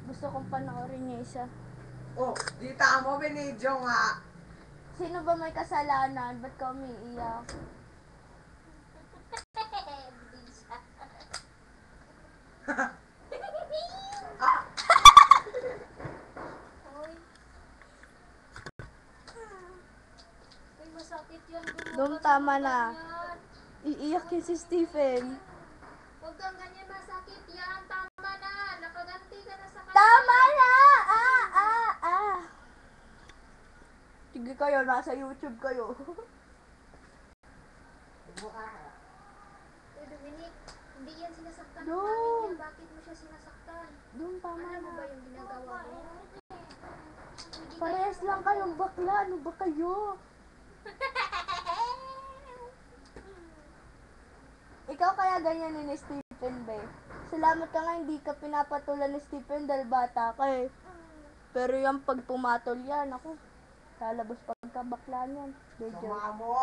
Gusto kong panoorin niya isa. Oh, di tamo, binidyo nga. Sino ba may kasalanan? Ba't ka umiiyak? Masakit yan. Dom, tama na. Iiyak yun si Stephen. Huwag kang ganyan, masakit yan. Tama na. Nakaganti ka na sa kanya. Tama na! Sige kayo, nasa YouTube kayo. Uy, Dominic, hindi yan sinasaktan ng Dom! namin yan. Bakit mo siya sinasaktan? Dom, tama Alam mo na. ba yung ginagawa mo? Parehas lang kayong bakla. Ano ba kayo? Ikaw kaya ganyan ni Stephen, be. Salamat ka nga hindi ka pinapatulan ni Stephen dahil bata ka eh. Pero yung pag pumatol yan, ako, lalabas pagkabakla niyan. Sama mo.